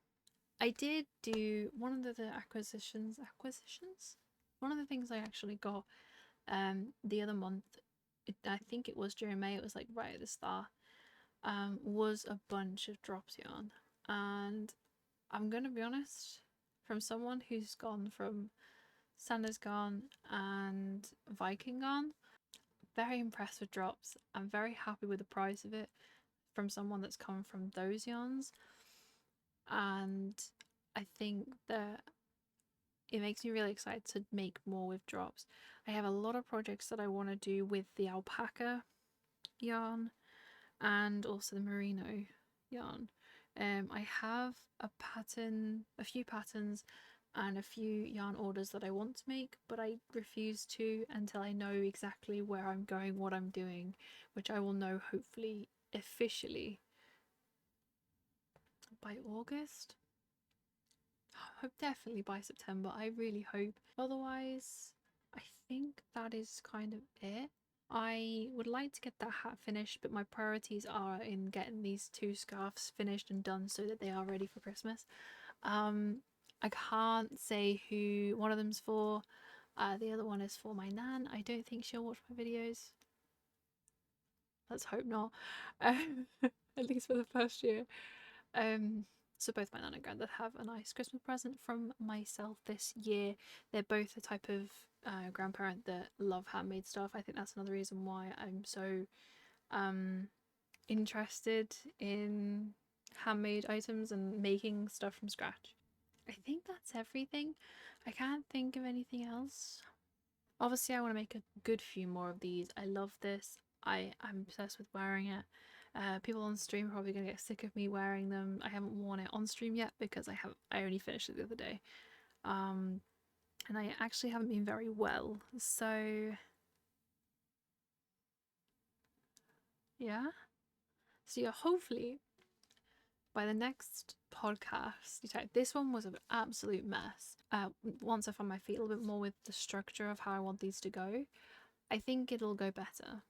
S1: I did do one of the acquisitions. One of the things I actually got the other month, I think it was during May, it was like right at the start, was a bunch of drops yarn. And I'm gonna be honest, from someone who's gone from Sanders Garn and Viking Garn, very impressed with drops. I'm very happy with the price of it from someone that's come from those yarns, and I think that it makes me really excited to make more with drops. I have a lot of projects that I want to do with the alpaca yarn and also the merino yarn. I have a few patterns and a few yarn orders that I want to make, but I refuse to until I know exactly where I'm going, what I'm doing, which I will know hopefully officially by August. I hope definitely by September. I really hope. Otherwise, I think that is kind of it. I would like to get that hat finished, but my priorities are in getting these 2 scarves finished and done so that they are ready for Christmas. I can't say who one of them's for. The other one is for my nan. I don't think she'll watch my videos. Let's hope not. At least for the first year. So both my nan and granddad have a nice Christmas present from myself this year. They're both the type of grandparent that love handmade stuff. I think that's another reason why I'm so interested in handmade items and making stuff from scratch. I think that's everything. I can't think of anything else. Obviously, I want to make a good few more of these. I love this. I'm obsessed with wearing it. People on stream are probably going to get sick of me wearing them. I haven't worn it on stream yet because I only finished it the other day. And I actually haven't been very well. So yeah. So yeah, hopefully by the next podcast, this one was an absolute mess. Once I find my feet a little bit more with the structure of how I want these to go, I think it'll go better.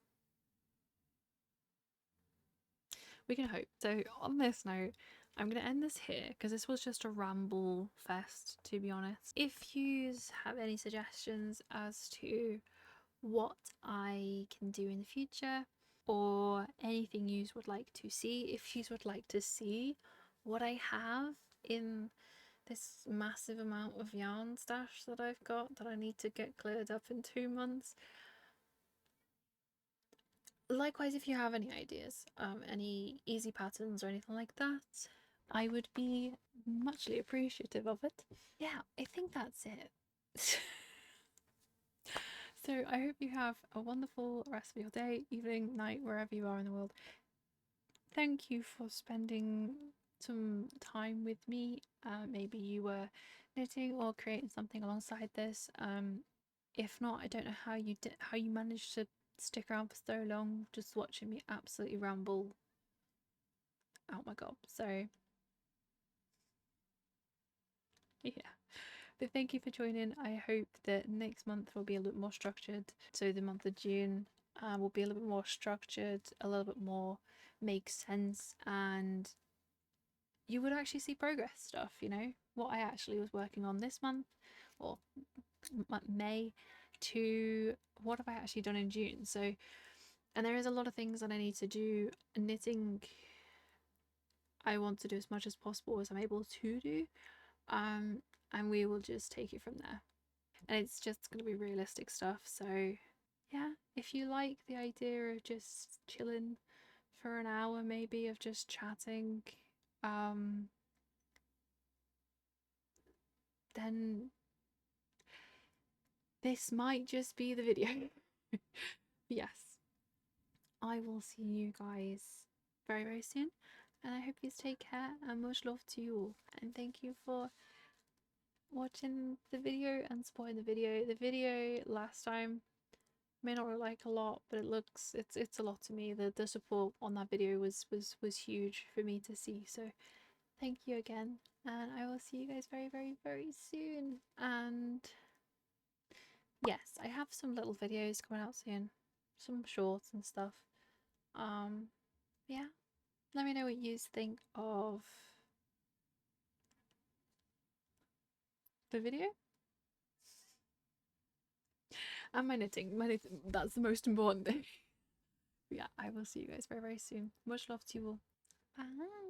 S1: We can hope. So on this note, I'm going to end this here because this was just a ramble fest, to be honest. If you have any suggestions as to what I can do in the future, or anything you would like to see. If you would like to see what I have in this massive amount of yarn stash that I've got that I need to get cleared up in 2 months. Likewise, if you have any ideas, any easy patterns or anything like that, I would be muchly appreciative of it. Yeah, I think that's it. So I hope you have a wonderful rest of your day, evening, night, wherever you are in the world. Thank you for spending some time with me. Maybe you were knitting or creating something alongside this. If not, I don't know how you managed to stick around for so long, just watching me absolutely ramble out my gob. So yeah. But thank you for joining. I hope that next month will be a little more structured. So the month of June will be a little bit more structured, a little bit more makes sense, and you would actually see progress stuff, you know, what I actually was working on this month or May to what have I actually done in June. So, and there is a lot of things that I need to do. Knitting, I want to do as much as possible as I'm able to do. And we will just take it from there. And it's just going to be realistic stuff. So, yeah, if you like the idea of just chilling for an hour, maybe of just chatting, then this might just be the video. Yes, I will see you guys very, very soon. And I hope you take care and much love to you all. And thank you for watching the video and supporting the video. The video last time may not look like a lot, but it's a lot to me. The support on that video was huge for me to see. So thank you again. And I will see you guys very, very, very soon. And yes, I have some little videos coming out soon. Some shorts and stuff. Yeah. Let me know what you think of the video. And my knitting. That's the most important thing. Yeah, I will see you guys very, very soon. Much love to you all. Bye.